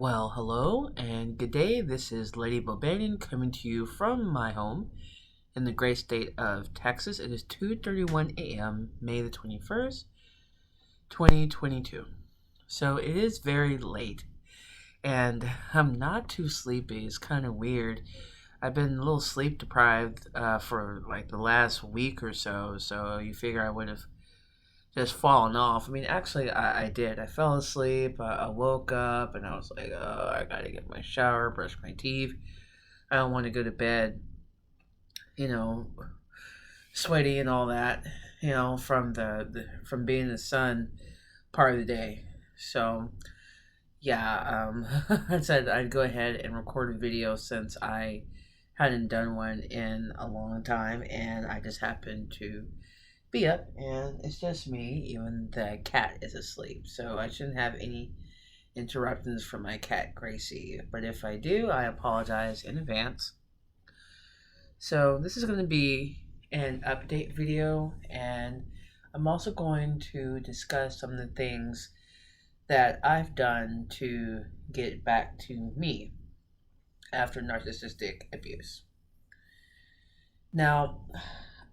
Well, hello and good day. This is Lady Bobanian coming to you from my home in the great state of Texas. It is 2:31 a.m., May the 21st, 2022. So it is very late and I'm not too sleepy. It's kind of weird. I've been a little sleep deprived for like the last week or so, so you figure I would have just fallen off. I mean, actually, I did. I fell asleep. I woke up and I was like, oh, I gotta get my shower, brush my teeth. I don't want to go to bed, you know, sweaty and all that, from from being in the sun part of the day. So yeah, I said I'd go ahead and record a video since I hadn't done one in a long time, and I just happened to be up, and it's just me. Even the cat is asleep, so I shouldn't have any interruptions from my cat Gracie. But if I do, I apologize in advance. So this is going to be an update video, and I'm also going to discuss some of the things that I've done to get back to me after narcissistic abuse. Now,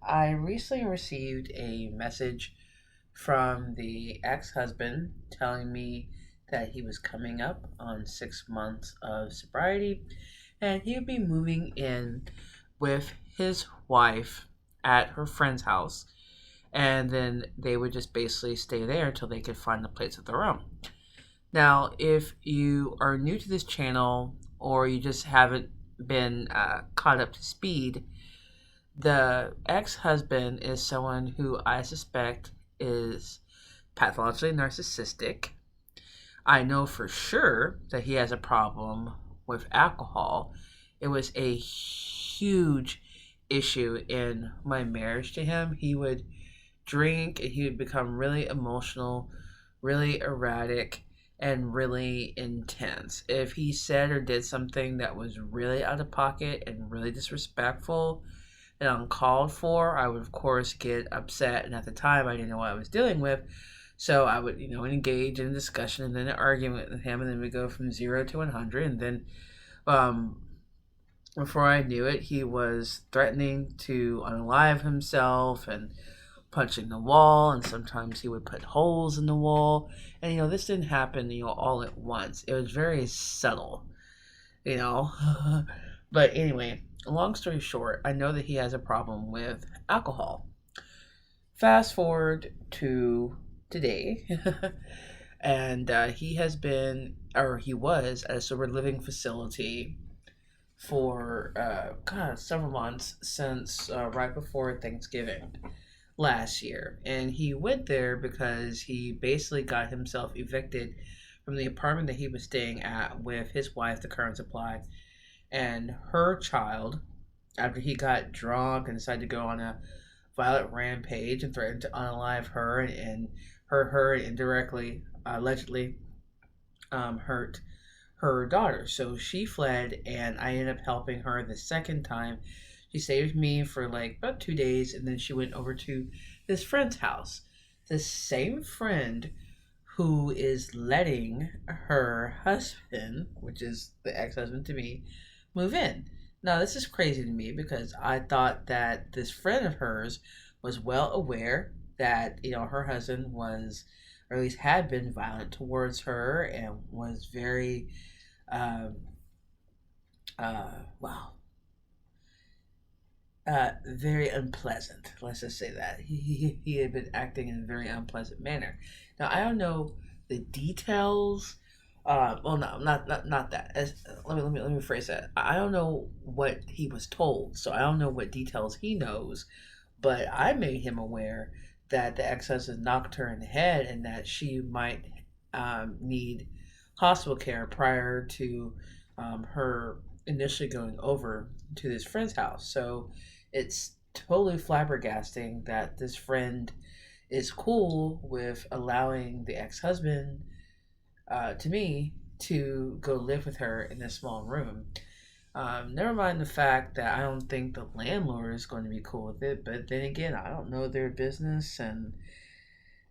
I recently received a message from the ex husband telling me that he was coming up on 6 months of sobriety and he would be moving in with his wife at her friend's house. And then they would just basically stay there until they could find a place of their own. Now, if you are new to this channel or you just haven't been caught up to speed, the ex-husband is someone who I suspect is pathologically narcissistic. I know for sure that he has a problem with alcohol. It was a huge issue in my marriage to him. He would drink and he would become really emotional, really erratic, and really intense. If he said or did something that was really out of pocket and really disrespectful and uncalled for, I would of course get upset, and at the time I didn't know what I was dealing with, so I would engage in a discussion and then an argument with him, and then we go from 0 to 100, and then before I knew it, he was threatening to unalive himself and punching the wall, and sometimes he would put holes in the wall, and this didn't happen all at once. It was very subtle, but anyway, long story short, I know that he has a problem with alcohol. Fast forward to today, and he has been, or he was, at a sober living facility for several months since right before Thanksgiving last year. And he went there because he basically got himself evicted from the apartment that he was staying at with his wife, the current supply, and her child, after he got drunk and decided to go on a violent rampage and threatened to unalive her and hurt her and indirectly, allegedly, hurt her daughter. So she fled, and I ended up helping her the second time. She stayed with me for like about 2 days, and then she went over to this friend's house. The same friend who is letting her husband, which is the ex-husband to me, move in. Now, this is crazy to me because I thought that this friend of hers was well aware that, her husband was, or at least had been violent towards her and was very, um, well, very unpleasant. Let's just say that he had been acting in a very unpleasant manner. Now I don't know the details. Well, no, not that. Let me phrase that. I don't know what he was told, so I don't know what details he knows. But I made him aware that the ex-husband knocked her in the head and that she might need hospital care prior to her initially going over to this friend's house. So it's totally flabbergasting that this friend is cool with allowing the ex-husband, to me, to go live with her in a small room. Never mind the fact that I don't think the landlord is going to be cool with it, but then again, I don't know their business, and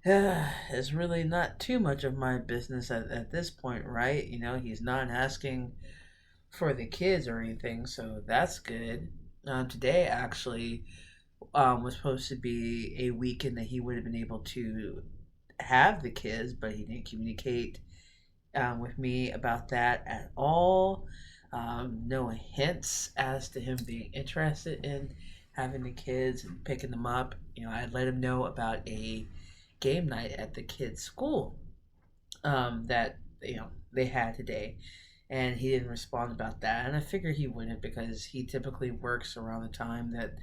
It's really not too much of my business at this point, right? He's not asking for the kids or anything, so that's good. Today actually was supposed to be a weekend that he would have been able to have the kids, but he didn't communicate with me about that at all. No hints as to him being interested in having the kids and picking them up. I let him know about a game night at the kids' school that they had today, and he didn't respond about that. And I figured he wouldn't because he typically works around the time that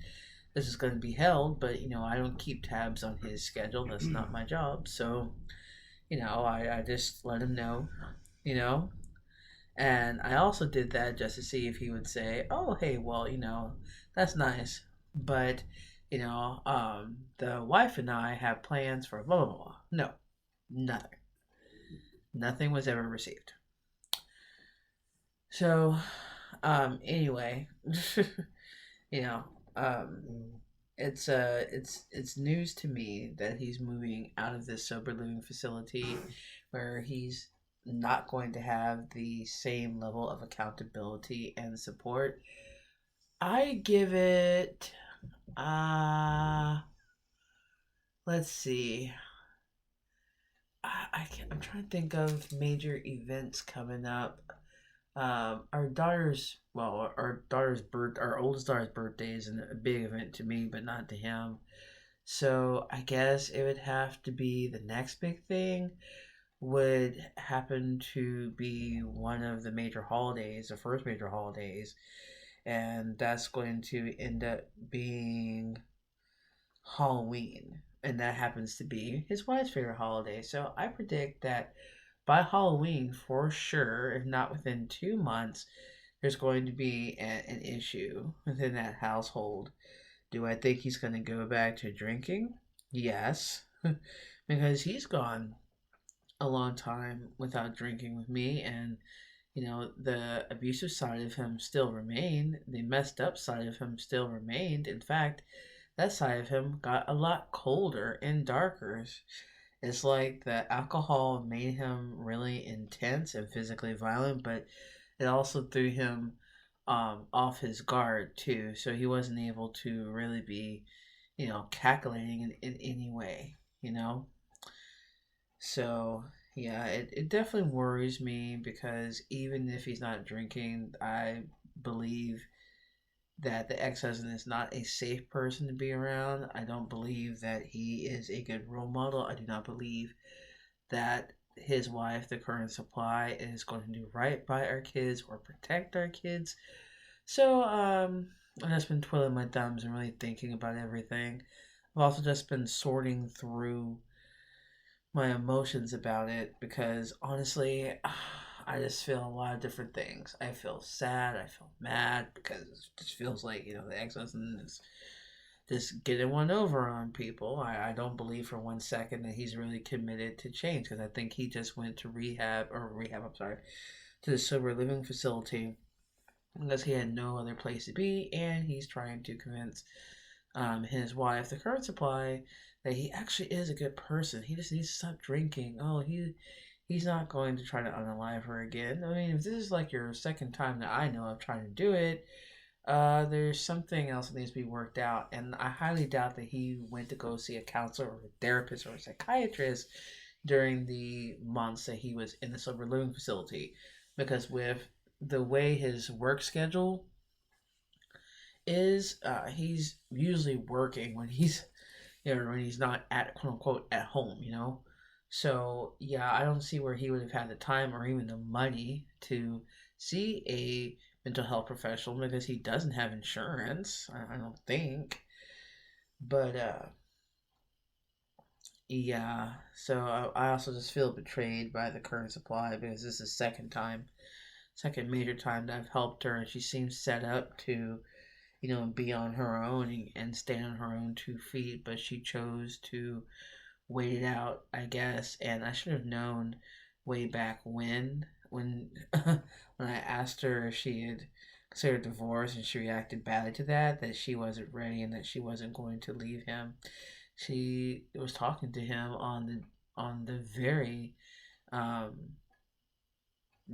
this is going to be held. But I don't keep tabs on his schedule. That's not my job. So I just let him know. You know, and I also did that just to see if he would say, "Oh, hey, well, that's nice, but the wife and I have plans for blah blah blah." No, nothing. Nothing was ever received. So, anyway, you know, um, it's news to me that he's moving out of this sober living facility, where he's not going to have the same level of accountability and support. I give it, uh, let's see. I'm trying to think of major events coming up. Our oldest daughter's birthday is a big event to me, but not to him. So I guess it would have to be the next big thing would happen to be one of the major holidays, the first major holidays, and that's going to end up being Halloween. And that happens to be his wife's favorite holiday. So I predict that by Halloween, for sure, if not within 2 months, there's going to be an issue within that household. Do I think he's going to go back to drinking? Yes, because he's gone a long time without drinking with me, and the abusive side of him still remained. The messed up side of him still remained. In fact, that side of him got a lot colder and darker. It's like the alcohol made him really intense and physically violent, but it also threw him off his guard too. So he wasn't able to really be, calculating in any way, you know? So, yeah, it definitely worries me because even if he's not drinking, I believe that the ex husband is not a safe person to be around. I don't believe that he is a good role model. I do not believe that his wife, the current supply, is going to do right by our kids or protect our kids. So, I've just been twiddling my thumbs and really thinking about everything. I've also just been sorting through my emotions about it because honestly, I just feel a lot of different things. I feel sad, I feel mad because it just feels like, the ex husband is just getting one over on people. I don't believe for 1 second that he's really committed to change because I think he just went to I'm sorry, to the sober living facility because he had no other place to be, and he's trying to convince his wife, the current supply, that he actually is a good person. He just needs to stop drinking. Oh, he's not going to try to unalive her again. I mean, if this is like your second time that I know of trying to do it, there's something else that needs to be worked out. And I highly doubt that he went to go see a counselor or a therapist or a psychiatrist during the months that he was in the sober living facility, because with the way his work schedule is, he's usually working when when he's not at quote unquote at home. So yeah, I don't see where he would have had the time or even the money to see a mental health professional because he doesn't have insurance. I don't think. But yeah, so I also just feel betrayed by the current supply because this is the second major time that I've helped her, and she seems set up to be on her own and stand on her own 2 feet, but she chose to wait it out, I guess. And I should have known way back when when I asked her if she had considered divorce and she reacted badly to that she wasn't ready and that she wasn't going to leave him. she was talking to him on the very um,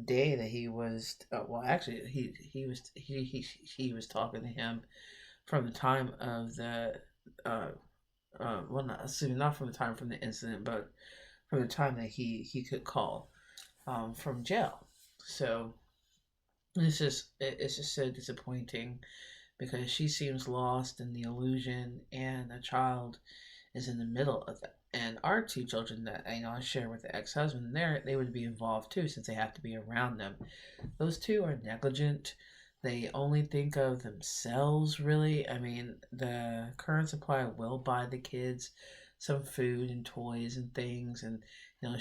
day that he was well, actually he was talking to him from the time of the uh, well, not assuming not from the time from the incident, but from the time that he could call from jail. So it's just so disappointing because she seems lost in the illusion, and the child is in the middle of that. And our two children that I share with the ex-husband, they would be involved too since they have to be around them. Those two are negligent. They only think of themselves, really. I mean, the current supply will buy the kids some food and toys and things, and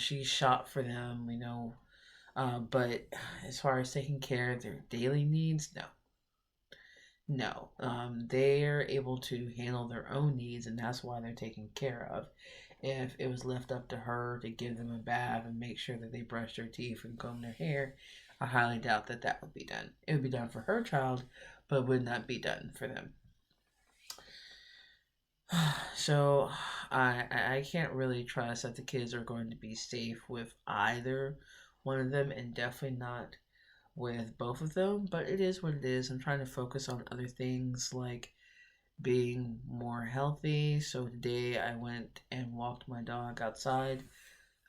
she shop for them, but as far as taking care of their daily needs, no. No, they're able to handle their own needs, and that's why they're taken care of. If it was left up to her to give them a bath and make sure that they brush their teeth and comb their hair, I highly doubt that that would be done. It would be done for her child, but would not be done for them. So I can't really trust that the kids are going to be safe with either one of them, and definitely not with both of them. But it is what it is. I'm trying to focus on other things like being more healthy. So today I went and walked my dog outside.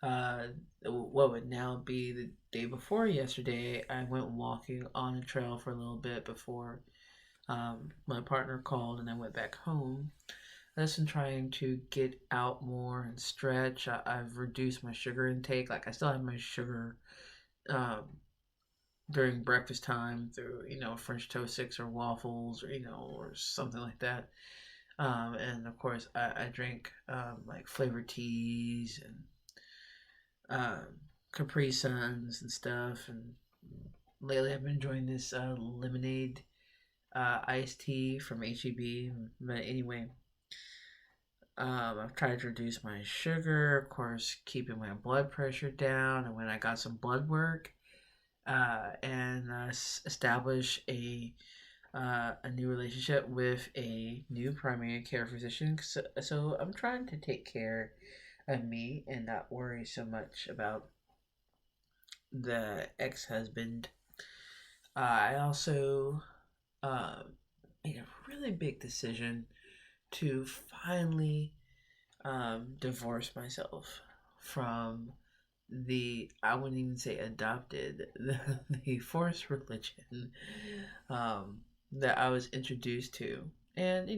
Uh, what would now be the day before yesterday, I went walking on a trail for a little bit before my partner called, and I went back home. I've been trying to get out more and stretch. I've reduced my sugar intake. Like, I still have my sugar um, during breakfast time through, French toast sticks or waffles, or something like that. And of course, I drink like flavored teas and um, Capri Suns and stuff. And lately, I've been enjoying this lemonade iced tea from HEB. But anyway, I've tried to reduce my sugar, of course, keeping my blood pressure down. And when I got some blood work, and establish a new relationship with a new primary care physician. So I'm trying to take care of me and not worry so much about the ex-husband. I also made a really big decision to finally divorce myself from I wouldn't even say adopted, the forced religion that I was introduced to. And,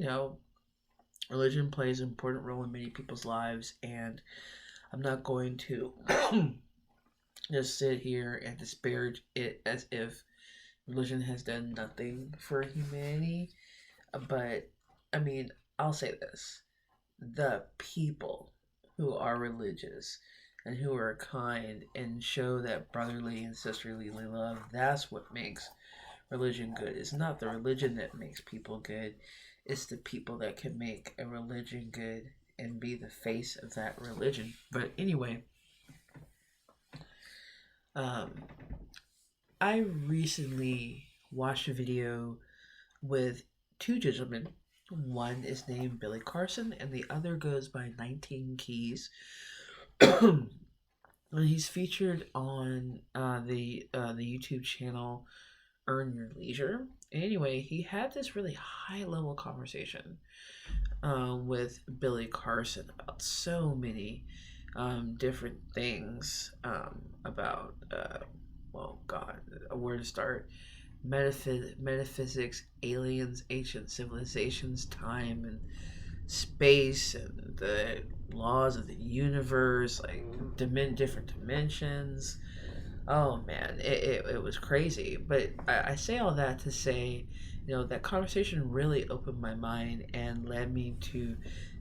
religion plays an important role in many people's lives, and I'm not going to just sit here and disparage it as if religion has done nothing for humanity. But, I mean, I'll say this: the people who are religious and who are kind and show that brotherly and sisterly love, that's what makes religion good. It's not the religion that makes people good, it's the people that can make a religion good and be the face of that religion. But anyway, um, I recently watched a video with two gentlemen. One is named Billy Carson, and the other goes by 19 Keys. And he's featured on the YouTube channel Earn Your Leisure. Anyway, he had this really high level conversation with Billy Carson about so many different things about well, God, where to start? Metaphysics, aliens, ancient civilizations, time and space, and the laws of the universe, like different dimensions. Oh man, it was crazy. But I say all that to say, that conversation really opened my mind and led me to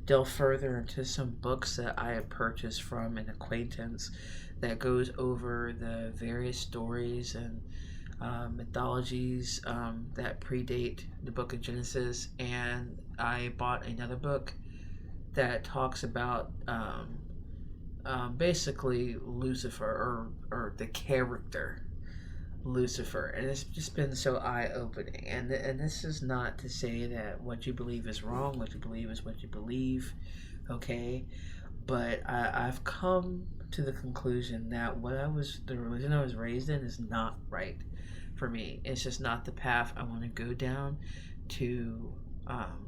delve further into some books that I had purchased from an acquaintance that goes over the various stories and mythologies that predate the book of Genesis. And I bought another book that talks about basically Lucifer, or the character Lucifer, and it's just been so eye-opening. And this is not to say that what you believe is wrong. What you believe is what you believe, okay? But I've come to the conclusion that the religion I was raised in is not right for me. It's just not the path I want to go down to um,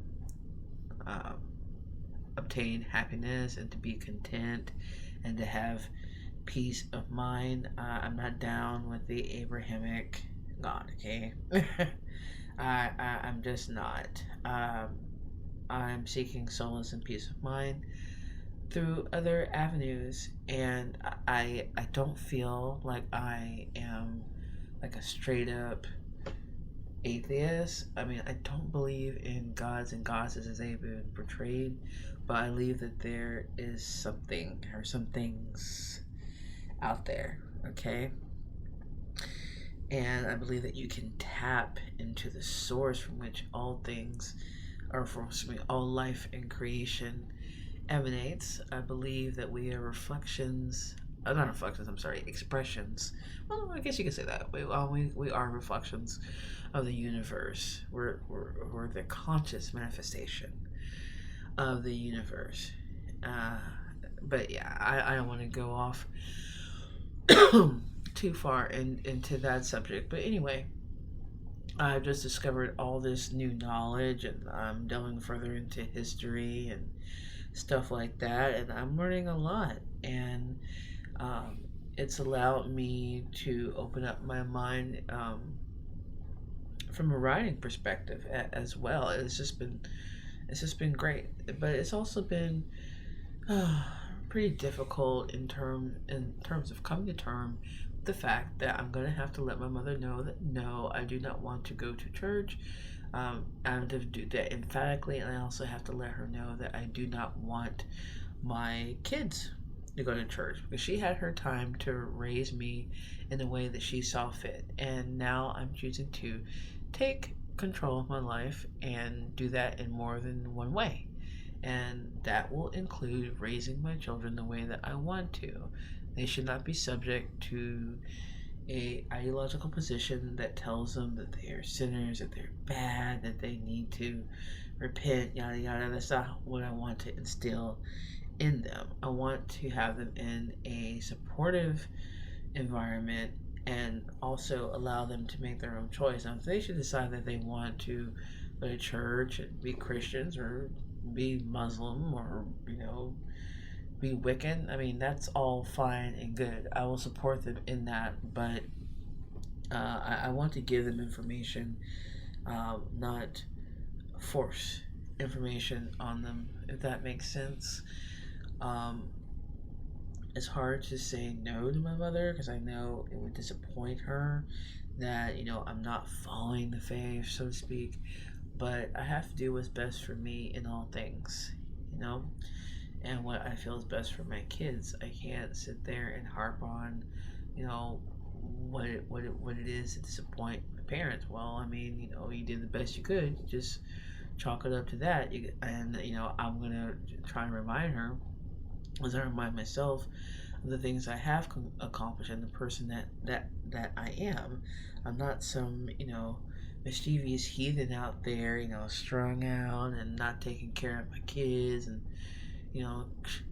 um, obtain happiness and to be content and to have peace of mind. I'm not down with the Abrahamic God, okay? I'm just not. I'm seeking solace and peace of mind through other avenues, and I don't feel like I am like a straight up atheist. I mean, I don't believe in gods and goddesses as they've been portrayed, but I believe that there is something or some things out there, okay? And I believe that you can tap into the source from which all things, or from all life and creation emanates. I believe that we are reflections, not reflections, I'm sorry, expressions. Well, I guess you could say that. We are reflections of the universe. We're the conscious manifestation of the universe. Uh, but yeah, I don't want to go off too far into that subject. But anyway, I've just discovered all this new knowledge, and I'm delving further into history and stuff like that, and I'm learning a lot. And um, it's allowed me to open up my mind from a writing perspective as well. It's just been great, but it's also been uh, pretty difficult in terms of coming to terms with the fact that I'm gonna have to let my mother know that no, I do not want to go to church. I have to do that emphatically, and I also have to let her know that I do not want my kids to go to church, because she had her time to raise me in the way that she saw fit, and now I'm choosing to take control of my life and do that in more than one way. And that will include raising my children the way that I want to. They should not be subject to a ideological position that tells them that they are sinners, that they're bad, that they need to repent, yada yada. That's not what I want to instill in them. I want to have them in a supportive environment and also allow them to make their own choice. Now, if they should decide that they want to go to church and be Christians or be Muslim or, be Wiccan, I mean, that's all fine and good. I will support them in that, but I want to give them information, not force information on them, if that makes sense. Um, it's hard to say no to my mother because I know it would disappoint her that, I'm not following the faith, so to speak. But I have to do what's best for me in all things, you know? And what I feel is best for my kids. I can't sit there and harp on, what it is to disappoint my parents. Well, I mean, you did the best you could. Just chalk it up to that. And I'm gonna try and remind her, as I remind myself of the things I have accomplished and the person that I am. I'm not some mischievous heathen out there, strung out and not taking care of my kids and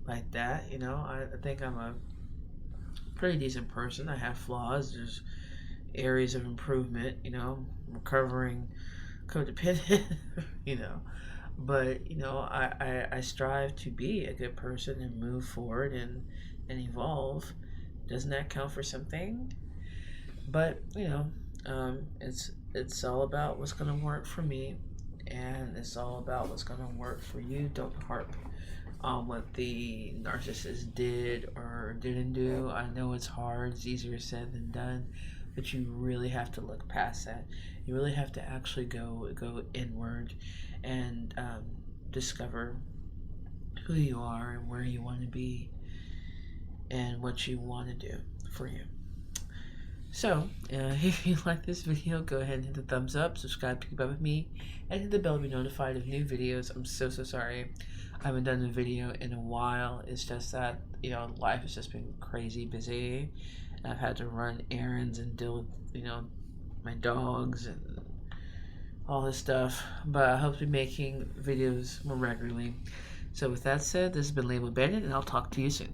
like that. I think I'm a pretty decent person. I have flaws. There's areas of improvement. Recovering codependent. you know, but I strive to be a good person and move forward and evolve. Doesn't that count for something? But it's all about what's gonna work for me, and it's all about what's gonna work for you. Don't harp on what the narcissist did or didn't do. I know it's hard, it's easier said than done, but you really have to look past that. You really have to actually go inward and discover who you are and where you want to be and what you want to do for you. So, if you like this video, go ahead and hit the thumbs up, subscribe to keep up with me, and hit the bell to be notified of new videos. I'm so sorry I haven't done a video in a while. It's just that, life has just been crazy busy. I've had to run errands and deal with, my dogs and all this stuff. But I hope to be making videos more regularly. So with that said, this has been Liam O'Bannon, and I'll talk to you soon.